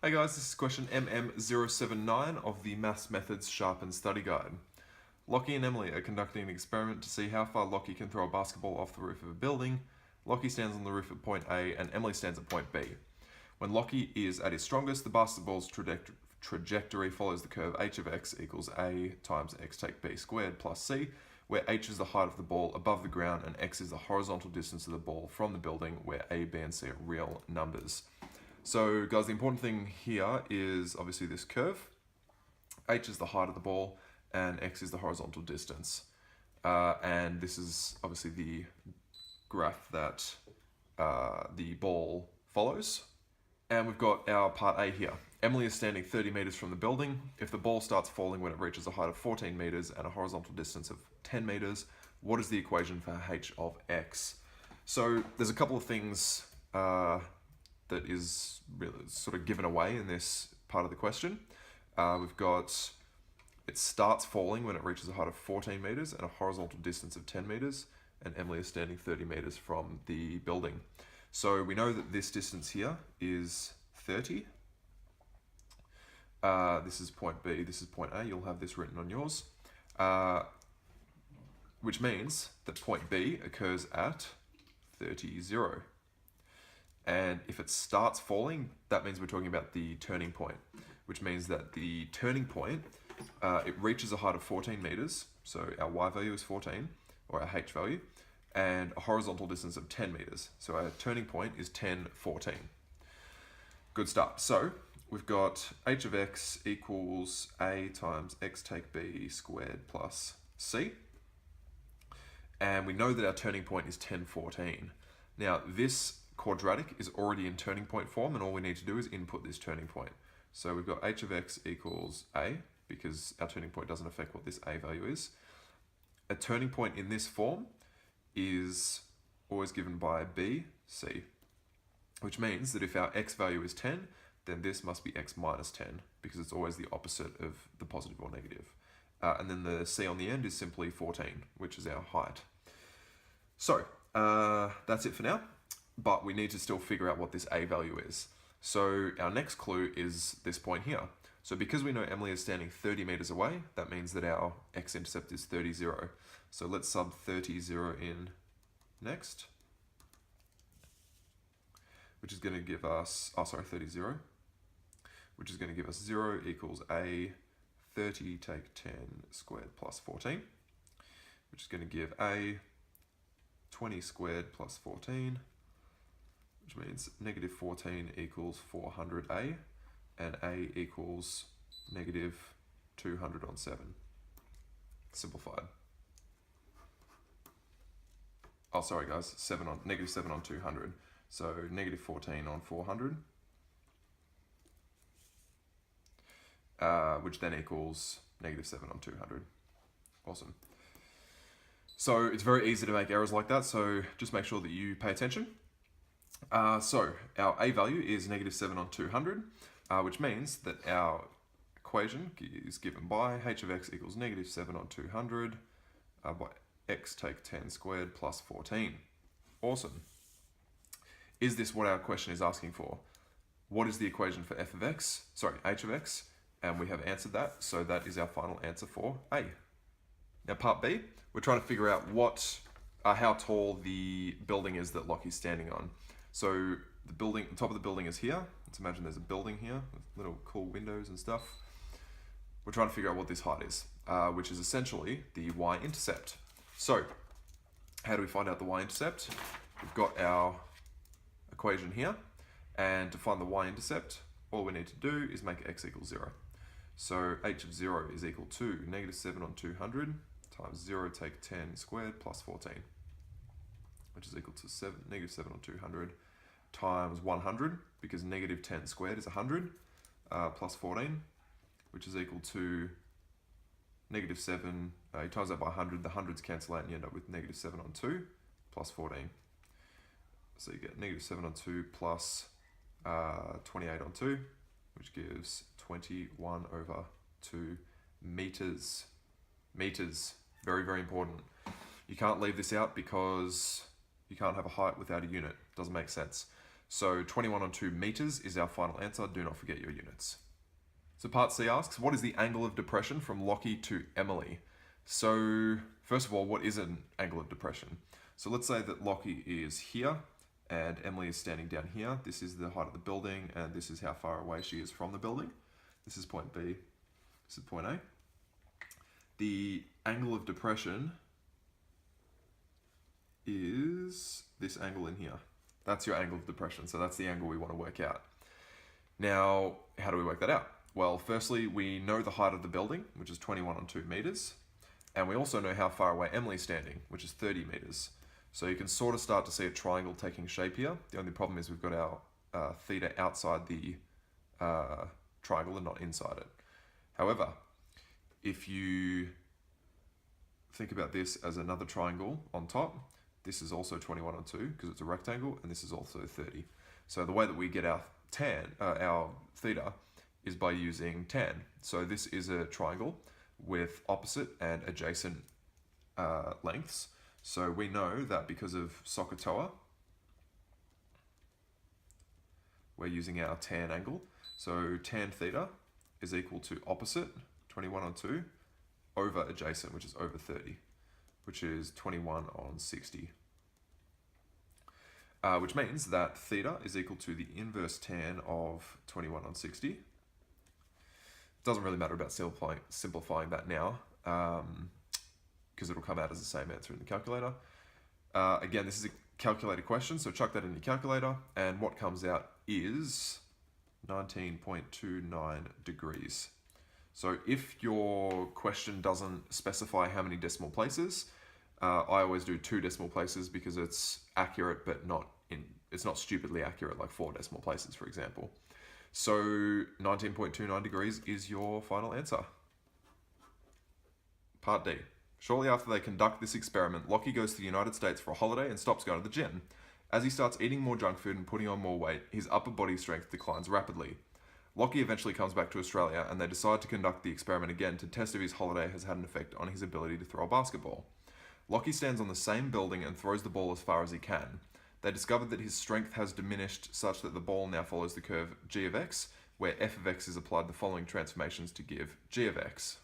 Hey guys, this is question MM079 of the Maths Methods Sharpened Study Guide. Lockie and Emily are conducting an experiment to see how far Lockie can throw a basketball off the roof of a building. Lockie stands on the roof at point A and Emily stands at point B. When Lockie is at his strongest, the basketball's trajectory follows the curve h of x equals a times x take b squared plus c, where h is the height of the ball above the ground and x is the horizontal distance of the ball from the building, where a, b, and c are real numbers. So guys, the important thing here is obviously this curve. H is the height of the ball and x is the horizontal distance. And this is obviously the graph that the ball follows. And we've got our part A here. Emily is standing 30 meters from the building. If the ball starts falling when it reaches a height of 14 meters and a horizontal distance of 10 meters, what is the equation for h of x? So there's a couple of things that is really sort of given away in this part of the question. We've got, it starts falling when it reaches a height of 14 meters and a horizontal distance of 10 meters, and Emily is standing 30 meters from the building. So we know that this distance here is 30. This is point B, this is point A, you'll have this written on yours. Which means that point B occurs at 30, 0. And if it starts falling, that means we're talking about the turning point, which means that the turning point, it reaches a height of 14 meters, so our y value is 14, or our h value, and a horizontal distance of 10 meters. So our turning point is 10, 14. Good start. So we've got h of x equals a times x take b squared plus c. And we know that our turning point is 10, 14. Now this quadratic is already in turning point form, and all we need to do is input this turning point. So we've got h of x equals a, because our turning point doesn't affect what this a value is. A turning point in this form is always given by b, c, which means that if our x value is 10, then this must be x minus 10, because it's always the opposite of the positive or negative. And then the c on the end is simply 14, which is our height. So that's it for now. But we need to still figure out what this a value is. So our next clue is this point here. So because we know Emily is standing 30 meters away, that means that our x-intercept is 30, 0. So let's sub 30, 0 in next, which is going to give us, 30, 0, which is going to give us 0 equals a 30 take 10 squared plus 14, which is going to give a 20 squared plus 14, which means negative 14 equals 400a, and a equals negative 200 on 7. Simplified. Oh, sorry guys, negative 7 on 200. So negative 14 on 400, which then equals negative 7 on 200. Awesome. So it's very easy to make errors like that, so just make sure that you pay attention. So our a value is negative 7 on 200, which means that our equation is given by h of x equals negative 7 on 200 by x take 10 squared plus 14. Awesome. Is this what our question is asking for? What is the equation for f of x? Sorry, h of x, and we have answered that, so that is our final answer for A. Now part B, we're trying to figure out how tall the building is that Lockie's standing on. So the building, the top of the building is here. Let's imagine there's a building here with little cool windows and stuff. We're trying to figure out what this height is, which is essentially the y-intercept. So how do we find out the y-intercept? We've got our equation here, and to find the y-intercept, all we need to do is make x equal 0. So h of 0 is equal to negative 7 on 200 times 0 take 10 squared plus 14, which is equal to negative 7 on 200 times 100, because negative 10 squared is 100, plus 14, which is equal to negative 7, you times that by 100, the hundreds cancel out and you end up with negative 7 on 2 plus 14. So you get negative 7 on 2 plus 28 on 2, which gives 21 over 2 meters. Meters, very, very important. You can't leave this out because you can't have a height without a unit. Doesn't make sense. So 21 on 2 meters is our final answer. Do not forget your units. So part C asks, what is the angle of depression from Lockie to Emily? So first of all, what is an angle of depression? So let's say that Lockie is here and Emily is standing down here. This is the height of the building and this is how far away she is from the building. This is point B, this is point A. The angle of depression is this angle in here. That's your angle of depression, so that's the angle we want to work out. Now, how do we work that out? Well, firstly, we know the height of the building, which is 21 on 2 meters, and we also know how far away Emily's standing, which is 30 meters. So you can sort of start to see a triangle taking shape here. The only problem is we've got our theta outside the triangle and not inside it. However, if you think about this as another triangle on top, this is also 21 on 2 because it's a rectangle, and this is also 30. So the way that we get our theta is by using tan. So this is a triangle with opposite and adjacent lengths. So we know that because of SOHCAHTOA, we're using our tan angle. So tan theta is equal to opposite, 21 on 2, over adjacent, which is over 30, which is 21 on 60. Which means that theta is equal to the inverse tan of 21 on 60. Doesn't really matter about simplifying that now, because it'll come out as the same answer in the calculator. Again, this is a calculated question, so chuck that in your calculator, and what comes out is 19.29 degrees. So if your question doesn't specify how many decimal places, I always do 2 decimal places because it's accurate, but it's not stupidly accurate, like 4 decimal places, for example. So 19.29 degrees is your final answer. Part D. Shortly after they conduct this experiment, Lockie goes to the United States for a holiday and stops going to the gym. As he starts eating more junk food and putting on more weight, his upper body strength declines rapidly. Lockie eventually comes back to Australia and they decide to conduct the experiment again to test if his holiday has had an effect on his ability to throw a basketball. Lockie stands on the same building and throws the ball as far as he can. They discovered that his strength has diminished such that the ball now follows the curve g of x, where f of x is applied the following transformations to give g of x.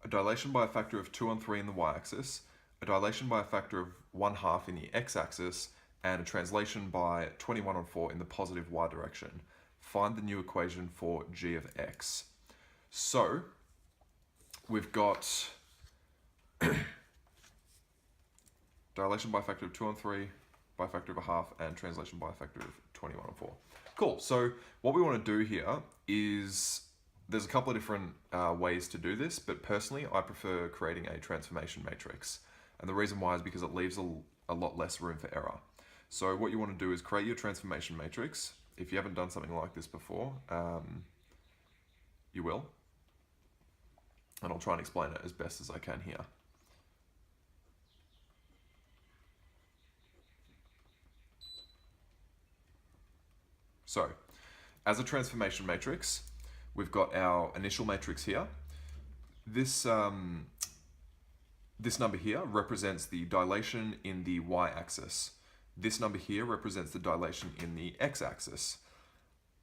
A dilation by a factor of 2 on 3 in the y-axis, a dilation by a factor of 1/2 in the x-axis, and a translation by 21 on 4 in the positive y direction. Find the new equation for g of x. So, we've got dilation by a factor of 2 on 3, by a factor of 1/2, and translation by a factor of 21 on 4. Cool, so what we want to do here is, there's a couple of different ways to do this, but personally I prefer creating a transformation matrix. And the reason why is because it leaves a lot less room for error. So what you want to do is create your transformation matrix. If you haven't done something like this before, you will. And I'll try and explain it as best as I can here. So, as a transformation matrix, we've got our initial matrix here. This number here represents the dilation in the y-axis. This number here represents the dilation in the x-axis.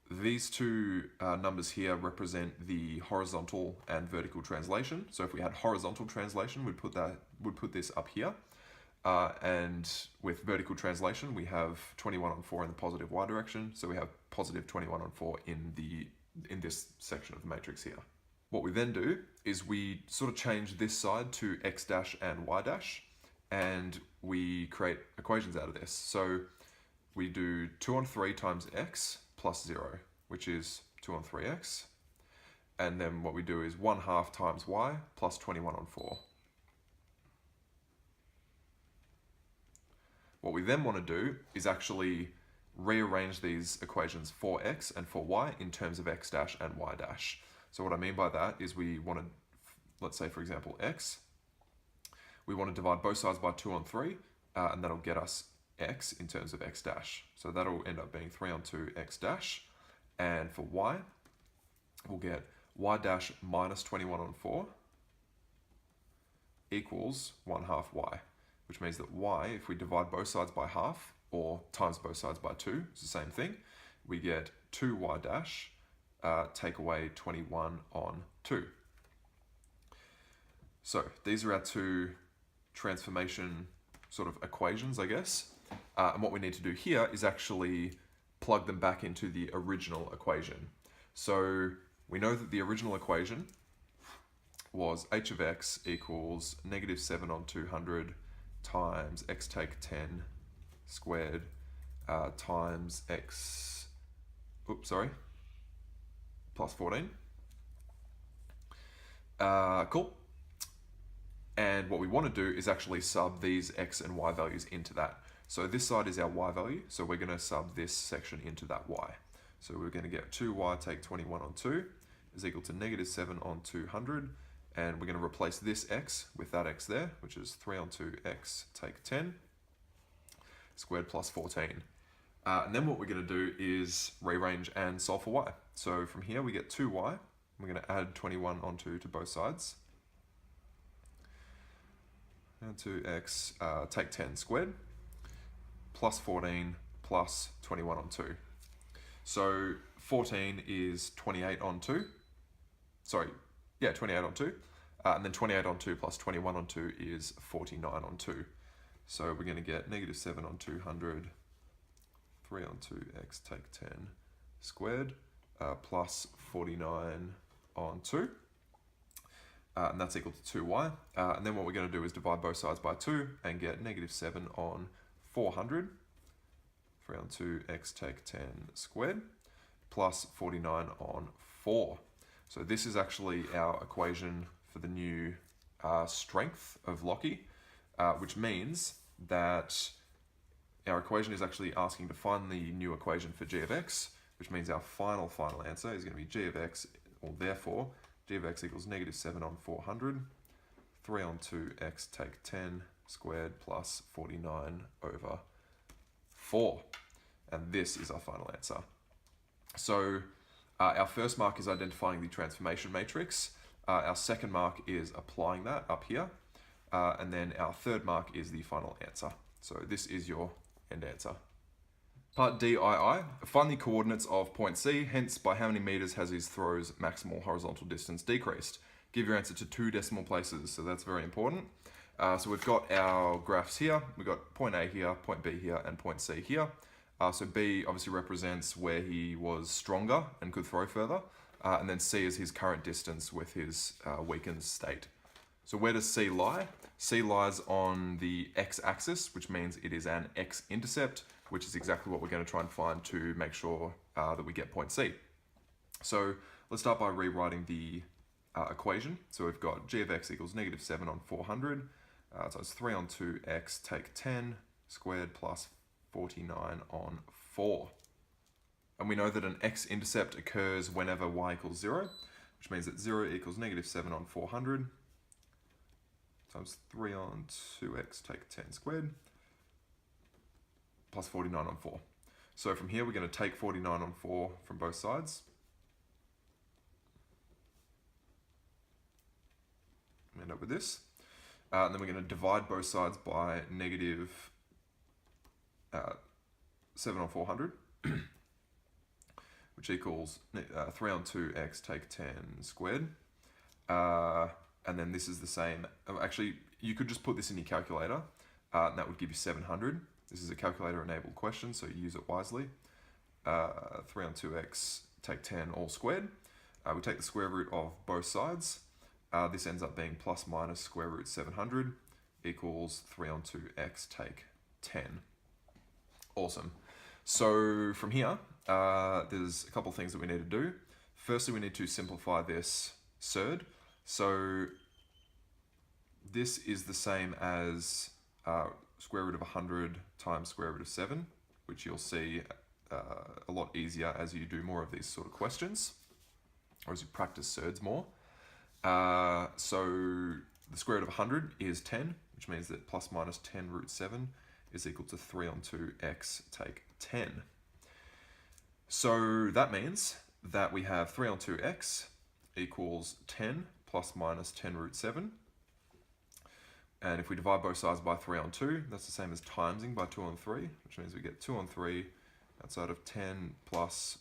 These two numbers here represent the horizontal and vertical translation. So if we had horizontal translation, we'd put this up here. And with vertical translation, we have 21 on 4 in the positive y direction. So we have positive 21 on 4 in this section of the matrix here. What we then do is we sort of change this side to x dash and y dash, and we create equations out of this. So we do 2 on 3 times x plus 0, which is 2 on 3x. And then what we do is 1/2 times y plus 21 on 4. What we then want to do is actually rearrange these equations for x and for y in terms of x dash and y dash. So what I mean by that is we want to, let's say for example x, we want to divide both sides by 2 on 3, and that'll get us x in terms of x dash. So that'll end up being 3 on 2 x dash, and for y, we'll get y dash minus 21 on 4 equals 1/2 y, which means that y, if we divide both sides by half, or times both sides by 2, it's the same thing. We get 2y dash, take away 21 on 2. So these are our two transformation sort of equations, I guess. And what we need to do here is actually plug them back into the original equation. So we know that the original equation was h of x equals -7 on 200 times x take 10 squared times x, plus 14. Cool. And what we want to do is actually sub these x and y values into that. So this side is our y value, so we're going to sub this section into that y. So we're going to get 2y take 21 on 2 is equal to -7 on 200, and we're going to replace this x with that x there, which is 3 on 2 x take 10 squared plus 14. And then what we're going to do is rearrange and solve for y. So from here we get 2y, we're going to add 21 on 2 to both sides. And 2x take 10 squared plus 14 plus 21 on 2. So 14 is 28 on 2. 28 on 2. And then 28 on 2 plus 21 on 2 is 49 on 2. So we're going to get -7 on 200, 3 on 2x take 10 squared plus 49 on 2. And that's equal to 2y. And then what we're going to do is divide both sides by 2 and get -7 on 400, 3 on 2x take 10 squared, plus 49 on 4. So this is actually our equation for the new strength of Locke, which means that our equation is actually asking to find the new equation for g of x, which means our final answer is going to be g of x, or therefore, g of x equals -7 on 400, 3 on 2x take 10 squared plus 49 over 4. And this is our final answer. So our first mark is identifying the transformation matrix. Our second mark is applying that up here. And then our third mark is the final answer. So this is your end answer. Part DII, find the coordinates of point C, hence by how many meters has his throw's maximal horizontal distance decreased. Give your answer to 2 decimal places, so that's very important. So we've got our graphs here, we've got point A here, point B here, and point C here. So B obviously represents where he was stronger and could throw further, and then C is his current distance with his weakened state. So where does C lie? C lies on the x-axis, which means it is an x-intercept, which is exactly what we're going to try and find to make sure that we get point C. So let's start by rewriting the equation. So we've got g of x equals -7 on 400, so it's 3 on 2x take 10 squared plus 49 on 4. And we know that an x-intercept occurs whenever y equals 0, which means that 0 equals -7 on 400 times 3 on 2x take 10 squared plus 49 on 4. So from here we're going to take 49 on 4 from both sides. End up with this. And then we're going to divide both sides by -7 on 400, which equals 3 on 2x take 10 squared. And then this is the same. Actually, you could just put this in your calculator, and that would give you 700. This is a calculator-enabled question, so use it wisely. 3 on 2x take 10 all squared. We take the square root of both sides. This ends up being plus minus square root 700 equals 3 on 2x take 10. Awesome. So from here, there's a couple things that we need to do. Firstly, we need to simplify this surd. So this is the same as square root of 100 times square root of 7, which you'll see a lot easier as you do more of these sort of questions, or as you practice surds more. So the square root of 100 is 10, which means that plus minus 10 root 7 is equal to 3 on 2x take 10. So that means that we have 3 on 2x equals 10 plus minus 10 root 7, And if we divide both sides by 3 on 2, that's the same as timesing by 2 on 3, which means we get 2 on 3 outside of 10 plus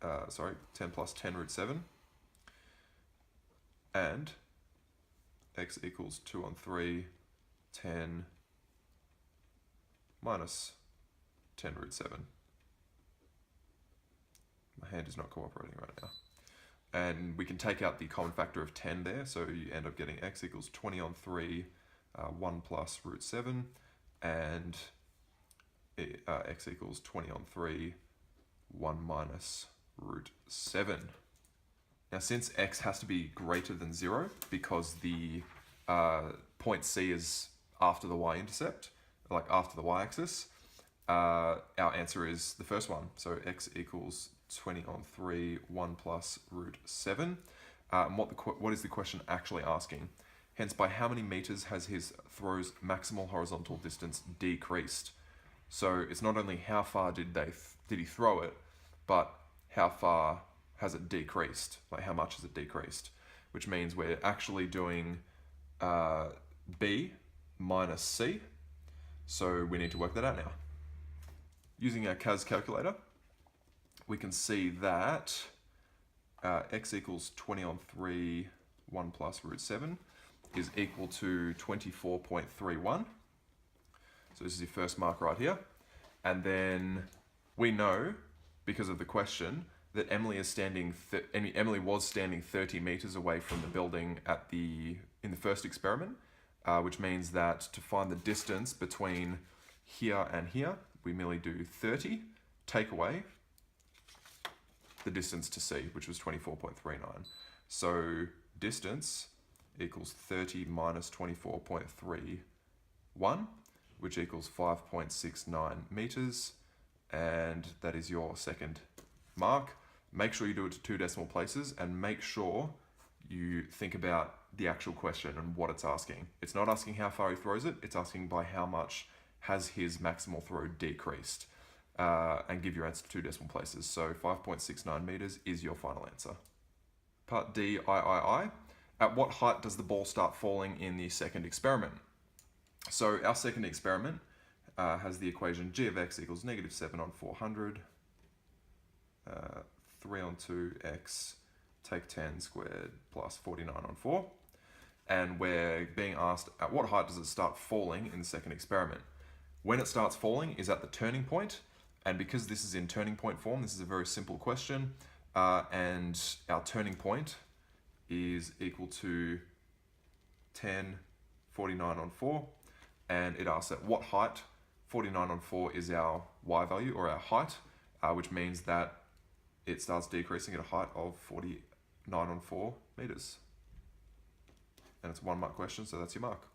10 root 7. And x equals 2 on 3, 10 minus 10 root 7. My hand is not cooperating right now. And we can take out the common factor of 10 there, so you end up getting x equals 20 on 3, 1 plus root 7, and x equals 20 on 3, 1 minus root 7. Now, since x has to be greater than 0, because the point C is after the y-intercept, like after the y-axis, our answer is the first one. So x equals 20 on 3, 1 plus root 7. And what is the question actually asking? Hence, by how many meters has his throw's maximal horizontal distance decreased? So it's not only how far did he throw it, but how far has it decreased? Like how much has it decreased? Which means we're actually doing B minus C. So we need to work that out now. Using our CAS calculator, we can see that x equals 20 on 3, 1 plus root 7 is equal to 24.31. So this is your first mark right here. And then we know, because of the question, that Emily was standing 30 meters away from the building in the first experiment, which means that to find the distance between here and here, we merely do 30, take away the distance to C, which was 24.39. So distance equals 30 minus 24.31, which equals 5.69 meters, and that is your second mark. Make sure you do it to 2 decimal places, and make sure you think about the actual question and what it's asking. It's not asking how far he throws it, it's asking by how much has his maximal throw decreased. And give your answer to 2 decimal places. So 5.69 meters is your final answer. Part D, III. At what height does the ball start falling in the second experiment? So our second experiment has the equation g of x equals negative 7 on 400, 3 on 2x, take 10 squared plus 49 on 4. And we're being asked, at what height does it start falling in the second experiment? When it starts falling is at the turning point. And because this is in turning point form, this is a very simple question. And our turning point is equal to 10, 49 on 4. And it asks at what height. 49 on 4 is our y value, or our height, which means that it starts decreasing at a height of 49 on 4 meters. And it's a 1 mark question, so that's your mark.